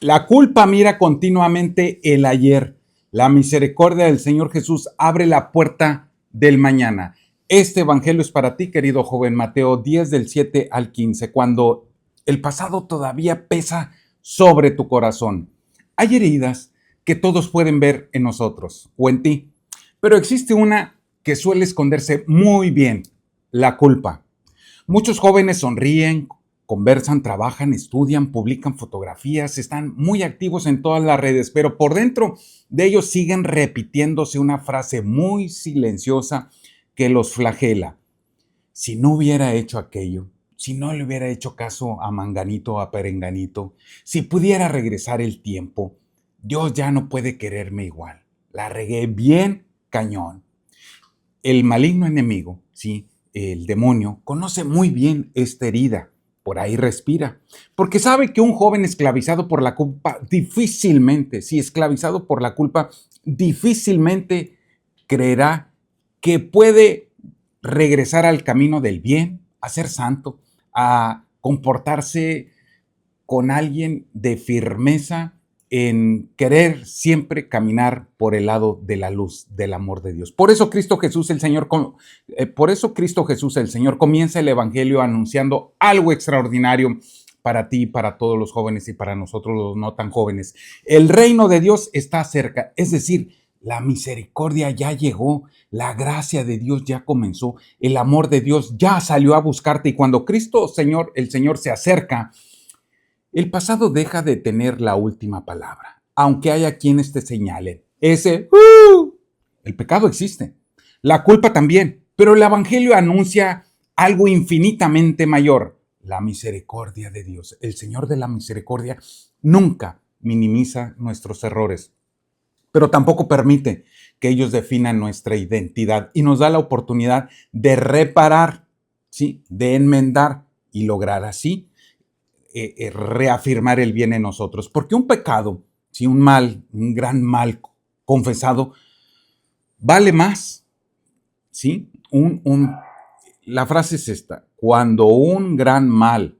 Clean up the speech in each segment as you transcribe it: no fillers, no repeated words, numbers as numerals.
La culpa mira continuamente el ayer. La misericordia del Señor Jesús abre la puerta del mañana. Este evangelio es para ti, querido joven. Mateo 10 del 7 al 15, cuando el pasado todavía pesa sobre tu corazón. Hay heridas que todos pueden ver en nosotros o en ti, pero existe una que suele esconderse muy bien: la culpa. Muchos jóvenes sonríen, conversan, trabajan, estudian, publican fotografías, están muy activos en todas las redes, pero por dentro de ellos siguen repitiéndose una frase muy silenciosa que los flagela. Si no hubiera hecho aquello, si no le hubiera hecho caso a Manganito o a Perenganito, si pudiera regresar el tiempo, Dios ya no puede quererme igual. La regué bien cañón. El maligno enemigo, sí, el demonio, conoce muy bien esta herida, por ahí respira, porque sabe que un joven esclavizado por la culpa difícilmente, sí, esclavizado por la culpa, difícilmente creerá que puede regresar al camino del bien, a ser santo, a comportarse con alguien de firmeza en querer siempre caminar por el lado de la luz del amor de Dios. Por eso Cristo Jesús el Señor, comienza el evangelio anunciando algo extraordinario para ti, para todos los jóvenes y para nosotros los no tan jóvenes. El reino de Dios está cerca, es decir, la misericordia ya llegó, la gracia de Dios ya comenzó, el amor de Dios ya salió a buscarte, y cuando Cristo Señor, el Señor se acerca, el pasado deja de tener la última palabra, aunque haya quienes te señalen. El pecado existe, la culpa también, pero el Evangelio anuncia algo infinitamente mayor: la misericordia de Dios. El Señor de la misericordia nunca minimiza nuestros errores, pero tampoco permite que ellos definan nuestra identidad, y nos da la oportunidad de reparar, ¿sí?, de enmendar y lograr así reafirmar el bien en nosotros. Porque un pecado, si un mal, un gran mal confesado, vale más, ¿sí? La frase es esta: cuando un gran mal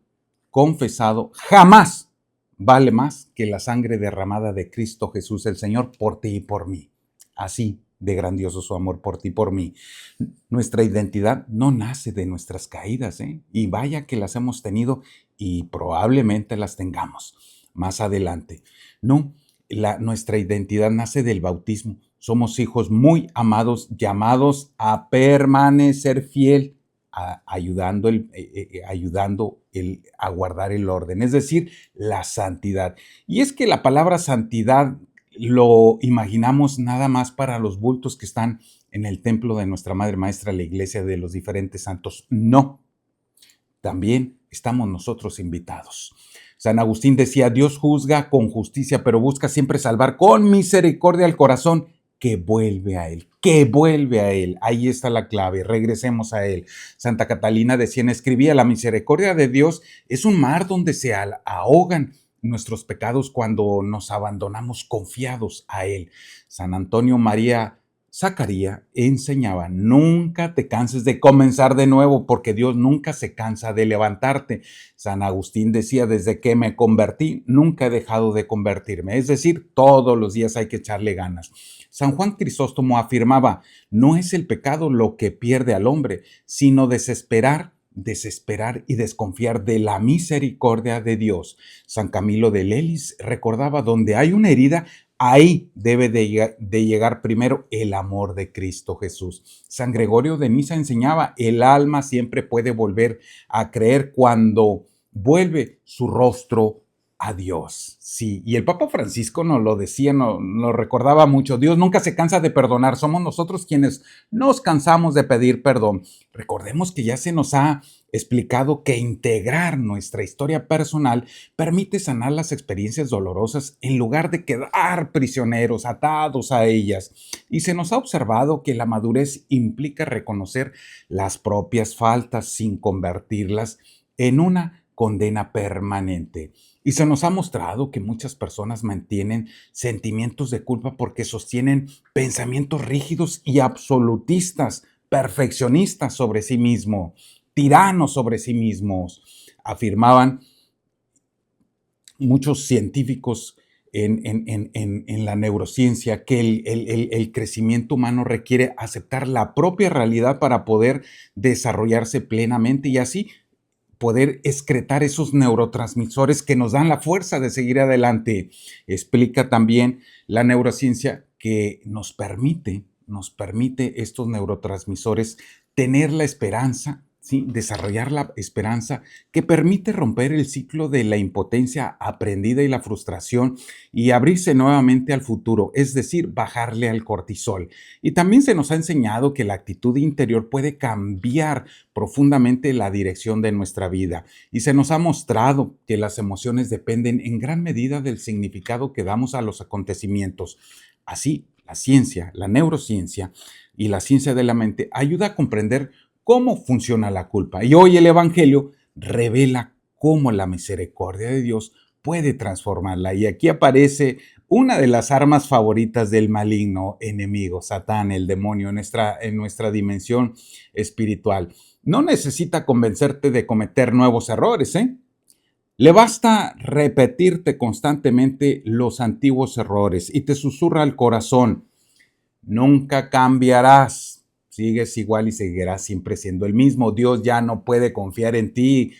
confesado jamás vale más que la sangre derramada de Cristo Jesús el Señor por ti y por mí. Así de grandioso su amor por ti y por mí. Nuestra identidad no nace de nuestras caídas, y vaya que las hemos tenido y probablemente las tengamos más adelante. No, nuestra identidad nace del bautismo. Somos hijos muy amados, llamados a permanecer fiel, ayudando a guardar el orden, es decir, la santidad. Y es que la palabra santidad lo imaginamos nada más para los bultos que están en el templo de nuestra Madre Maestra, la iglesia de los diferentes santos. No, también estamos nosotros invitados. San Agustín decía: Dios juzga con justicia, pero busca siempre salvar con misericordia al corazón que vuelve a Él, que vuelve a Él. Ahí está la clave, regresemos a Él. Santa Catalina de Siena escribía: la misericordia de Dios es un mar donde se ahogan nuestros pecados cuando nos abandonamos confiados a Él. San Antonio María Zacarías enseñaba: nunca te canses de comenzar de nuevo, porque Dios nunca se cansa de levantarte. San Agustín decía: desde que me convertí, nunca he dejado de convertirme. Es decir, todos los días hay que echarle ganas. San Juan Crisóstomo afirmaba: no es el pecado lo que pierde al hombre, sino desesperar y desconfiar de la misericordia de Dios. San Camilo de Lelis recordaba: donde hay una herida, ahí debe de llegar primero el amor de Cristo Jesús. San Gregorio de Nisa enseñaba: el alma siempre puede volver a creer cuando vuelve su rostro a Dios. Sí, y el Papa Francisco nos lo decía, nos recordaba mucho: Dios nunca se cansa de perdonar, somos nosotros quienes nos cansamos de pedir perdón. Recordemos que ya se nos ha explicado que integrar nuestra historia personal permite sanar las experiencias dolorosas en lugar de quedar prisioneros, atados a ellas. Y se nos ha observado que la madurez implica reconocer las propias faltas sin convertirlas en una condena permanente. Y se nos ha mostrado que muchas personas mantienen sentimientos de culpa porque sostienen pensamientos rígidos y absolutistas, perfeccionistas sobre sí mismos, tiranos sobre sí mismos. Afirmaban: muchos científicos en la neurociencia que el crecimiento humano requiere aceptar la propia realidad para poder desarrollarse plenamente y así poder excretar esos neurotransmisores que nos dan la fuerza de seguir adelante. Explica también la neurociencia que nos permite estos neurotransmisores tener la esperanza, ¿sí? Desarrollar la esperanza que permite romper el ciclo de la impotencia aprendida y la frustración y abrirse nuevamente al futuro, es decir, bajarle al cortisol. Y también se nos ha enseñado que la actitud interior puede cambiar profundamente la dirección de nuestra vida y se nos ha mostrado que las emociones dependen en gran medida del significado que damos a los acontecimientos. Así, la ciencia, la neurociencia y la ciencia de la mente ayuda a comprender cómo funciona la culpa. Y hoy el Evangelio revela cómo la misericordia de Dios puede transformarla. Y aquí aparece una de las armas favoritas del maligno enemigo, Satán, el demonio, en nuestra dimensión espiritual. No necesita convencerte de cometer nuevos errores, ¿eh? Le basta repetirte constantemente los antiguos errores y te susurra al corazón: nunca cambiarás, sigues igual y seguirás siempre siendo el mismo. Dios ya no puede confiar en ti.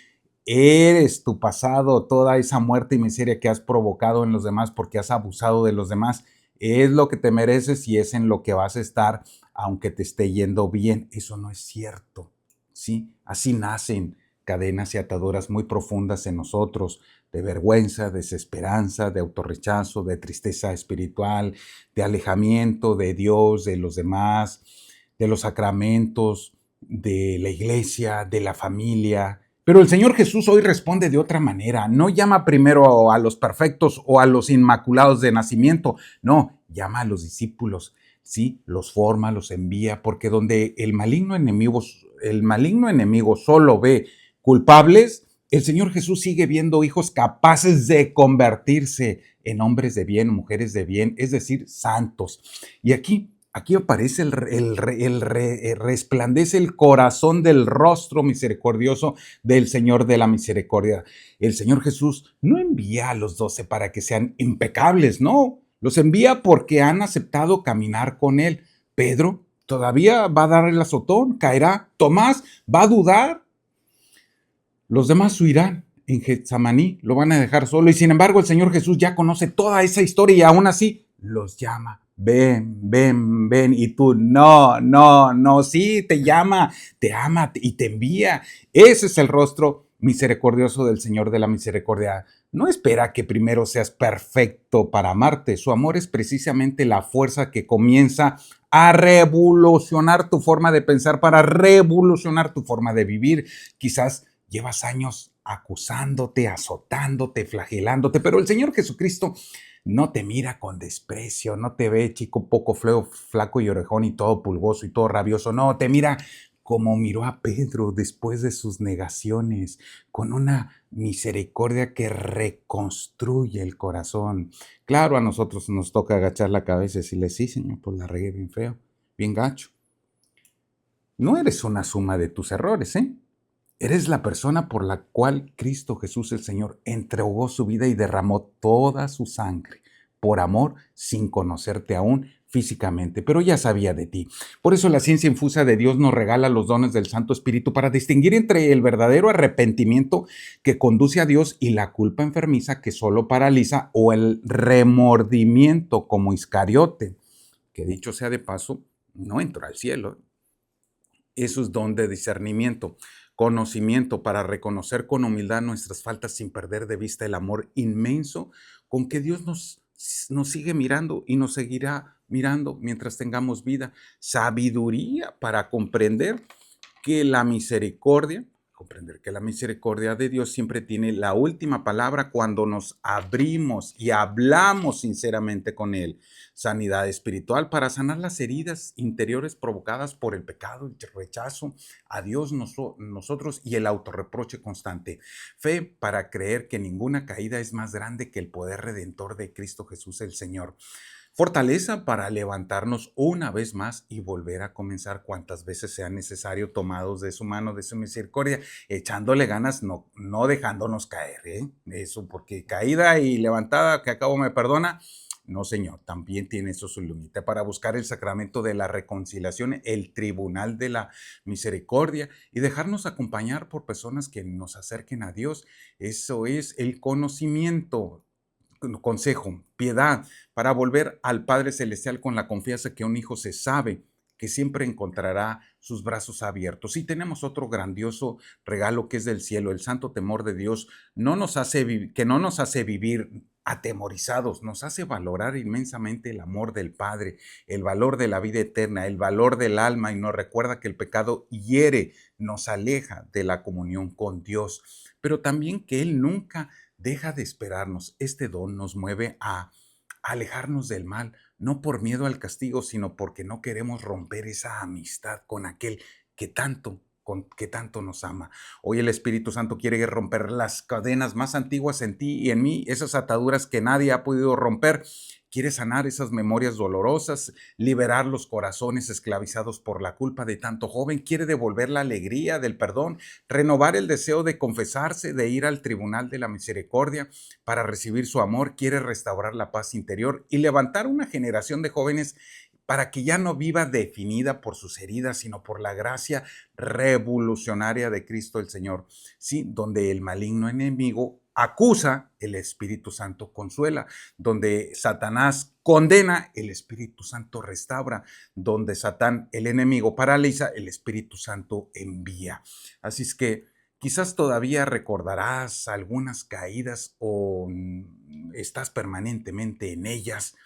Eres tu pasado, toda esa muerte y miseria que has provocado en los demás porque has abusado de los demás. Es lo que te mereces y es en lo que vas a estar, aunque te esté yendo bien. Eso no es cierto, ¿sí? Así nacen cadenas y ataduras muy profundas en nosotros, de vergüenza, desesperanza, de autorrechazo, de tristeza espiritual, de alejamiento de Dios, de los demás, de los sacramentos, de la iglesia, de la familia. Pero el Señor Jesús hoy responde de otra manera. No llama primero a los perfectos o a los inmaculados de nacimiento. No, llama a los discípulos. Sí, los forma, los envía, porque donde el maligno enemigo solo ve culpables, el Señor Jesús sigue viendo hijos capaces de convertirse en hombres de bien, mujeres de bien, es decir, santos. Y aquí aparece resplandece el corazón del rostro misericordioso del Señor de la misericordia. El Señor Jesús no envía a los 12 para que sean impecables, no. Los envía porque han aceptado caminar con Él. Pedro todavía va a dar el azotón, caerá. Tomás va a dudar. Los demás huirán en Getsemaní, lo van a dejar solo. Y sin embargo, el Señor Jesús ya conoce toda esa historia y aún así los llama. Ven, ven, ven. Y tú, no, no, no, sí, te llama, te ama y te envía. Ese es el rostro misericordioso del Señor de la misericordia. No espera que primero seas perfecto para amarte. Su amor es precisamente la fuerza que comienza a revolucionar tu forma de pensar, para revolucionar tu forma de vivir. Quizás llevas años acusándote, azotándote, flagelándote, pero el Señor Jesucristo no te mira con desprecio, no te ve chico poco feo, flaco y orejón y todo pulgoso y todo rabioso, no, te mira como miró a Pedro después de sus negaciones, con una misericordia que reconstruye el corazón. Claro, a nosotros nos toca agachar la cabeza y decirle: sí, Señor, pues la regué bien feo, bien gacho. No eres una suma de tus errores, ¿eh? Eres la persona por la cual Cristo Jesús el Señor entregó su vida y derramó toda su sangre por amor, sin conocerte aún físicamente, pero ya sabía de ti. Por eso la ciencia infusa de Dios nos regala los dones del Santo Espíritu para distinguir entre el verdadero arrepentimiento que conduce a Dios y la culpa enfermiza que solo paraliza, o el remordimiento como Iscariote, que dicho sea de paso, no entró al cielo. Eso es don de discernimiento, conocimiento para reconocer con humildad nuestras faltas sin perder de vista el amor inmenso con que Dios nos sigue mirando y nos seguirá mirando mientras tengamos vida. Sabiduría para que la misericordia, comprender que la misericordia de Dios siempre tiene la última palabra cuando nos abrimos y hablamos sinceramente con Él. Sanidad espiritual para sanar las heridas interiores provocadas por el pecado, el rechazo a Dios, nosotros y el autorreproche constante. Fe para creer que ninguna caída es más grande que el poder redentor de Cristo Jesús el Señor. Fortaleza para levantarnos una vez más y volver a comenzar cuantas veces sea necesario, tomados de su mano, de su misericordia, echándole ganas, no dejándonos caer, ¿eh? Eso, porque caída y levantada, que acabo me perdona. No, Señor, también tiene eso su límite para buscar el sacramento de la reconciliación, el tribunal de la misericordia y dejarnos acompañar por personas que nos acerquen a Dios. Eso es el conocimiento, consejo, piedad, para volver al Padre Celestial con la confianza que un hijo se sabe que siempre encontrará sus brazos abiertos. Y tenemos otro grandioso regalo que es del cielo, el santo temor de Dios, que no nos hace vivir atemorizados, nos hace valorar inmensamente el amor del Padre, el valor de la vida eterna, el valor del alma y nos recuerda que el pecado hiere, nos aleja de la comunión con Dios, pero también que Él nunca deja de esperarnos. Este don nos mueve a alejarnos del mal, no por miedo al castigo, sino porque no queremos romper esa amistad con aquel que tanto nos ama. Hoy el Espíritu Santo quiere romper las cadenas más antiguas en ti y en mí, esas ataduras que nadie ha podido romper. Quiere sanar esas memorias dolorosas, liberar los corazones esclavizados por la culpa de tanto joven. Quiere devolver la alegría del perdón, renovar el deseo de confesarse, de ir al tribunal de la misericordia para recibir su amor. Quiere restaurar la paz interior y levantar una generación de jóvenes para que ya no viva definida por sus heridas, sino por la gracia revolucionaria de Cristo el Señor. Sí, donde el maligno enemigo acusa, el Espíritu Santo consuela. Donde Satanás condena, el Espíritu Santo restaura. Donde Satán, el enemigo, paraliza, el Espíritu Santo envía. Así es que quizás todavía recordarás algunas caídas o estás permanentemente en ellas.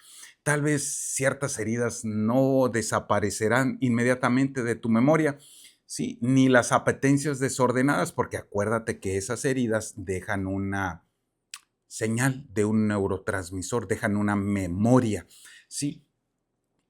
Tal vez ciertas heridas no desaparecerán inmediatamente de tu memoria, sí, ni las apetencias desordenadas, porque acuérdate que esas heridas dejan una señal de un neurotransmisor, dejan una memoria, sí,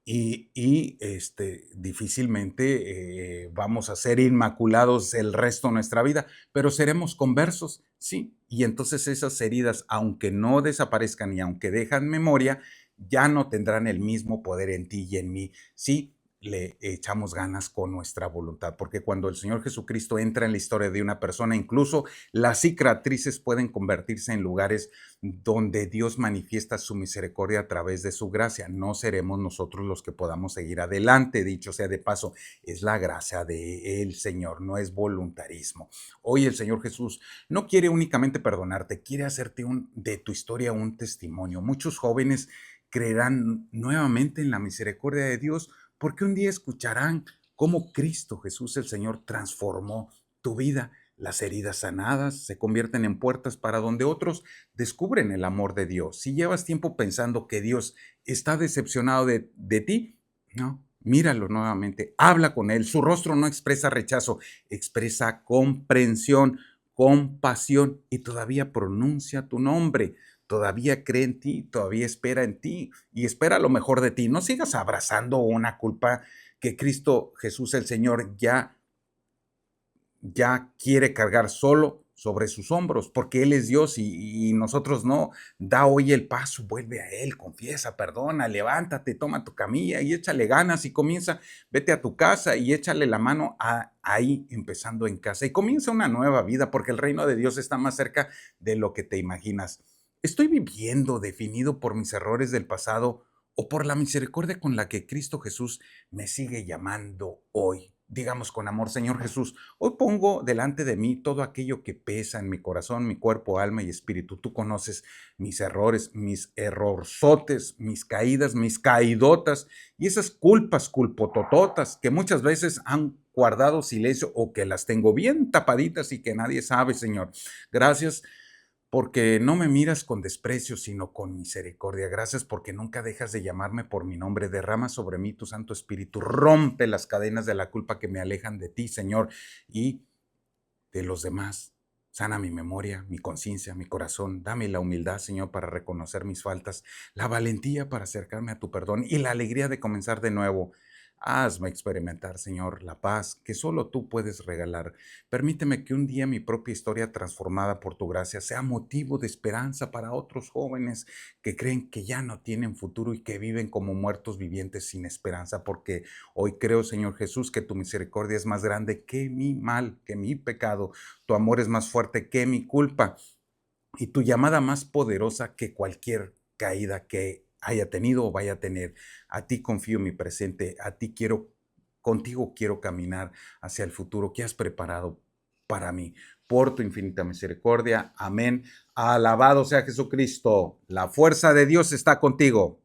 difícilmente vamos a ser inmaculados el resto de nuestra vida, pero seremos conversos, sí. Y entonces esas heridas, aunque no desaparezcan y aunque dejan memoria, ya no tendrán el mismo poder en ti y en mí, sí. Le echamos ganas con nuestra voluntad, porque cuando el Señor Jesucristo entra en la historia de una persona, incluso las cicatrices pueden convertirse en lugares donde Dios manifiesta su misericordia a través de su gracia. No seremos nosotros los que podamos seguir adelante, dicho sea de paso, es la gracia del Señor, no es voluntarismo. Hoy el Señor Jesús no quiere únicamente perdonarte, quiere hacerte de tu historia un testimonio. Muchos jóvenes creerán nuevamente en la misericordia de Dios porque un día escucharán cómo Cristo Jesús el Señor transformó tu vida. Las heridas sanadas se convierten en puertas para donde otros descubren el amor de Dios. Si llevas tiempo pensando que Dios está decepcionado de ti, no, míralo nuevamente, habla con Él. Su rostro no expresa rechazo, expresa comprensión, compasión y todavía pronuncia tu nombre. Todavía cree en ti, todavía espera en ti y espera lo mejor de ti. No sigas abrazando una culpa que Cristo Jesús el Señor ya quiere cargar solo sobre sus hombros, porque Él es Dios y nosotros no. Da hoy el paso, vuelve a Él, confiesa, perdona, levántate, toma tu camilla y échale ganas y comienza, vete a tu casa y échale la mano ahí, empezando en casa. Y comienza una nueva vida, porque el reino de Dios está más cerca de lo que te imaginas. ¿Estoy viviendo definido por mis errores del pasado o por la misericordia con la que Cristo Jesús me sigue llamando hoy? Digamos con amor, Señor Jesús, hoy pongo delante de mí todo aquello que pesa en mi corazón, mi cuerpo, alma y espíritu. Tú conoces mis errores, mis errorzotes, mis caídas, mis caidotas y esas culpas culpotototas que muchas veces han guardado silencio o que las tengo bien tapaditas y que nadie sabe, Señor. Gracias porque no me miras con desprecio, sino con misericordia. Gracias porque nunca dejas de llamarme por mi nombre. Derrama sobre mí tu Santo Espíritu. Rompe las cadenas de la culpa que me alejan de ti, Señor, y de los demás. Sana mi memoria, mi conciencia, mi corazón. Dame la humildad, Señor, para reconocer mis faltas, la valentía para acercarme a tu perdón y la alegría de comenzar de nuevo. Hazme experimentar, Señor, la paz que solo tú puedes regalar. Permíteme que un día mi propia historia transformada por tu gracia sea motivo de esperanza para otros jóvenes que creen que ya no tienen futuro y que viven como muertos vivientes sin esperanza, porque hoy creo, Señor Jesús, que tu misericordia es más grande que mi mal, que mi pecado. Tu amor es más fuerte que mi culpa y tu llamada más poderosa que cualquier caída que haya tenido o vaya a tener. A ti confío en mi presente, a ti quiero, contigo quiero caminar hacia el futuro que has preparado para mí. Por tu infinita misericordia. Amén. Alabado sea Jesucristo. La fuerza de Dios está contigo.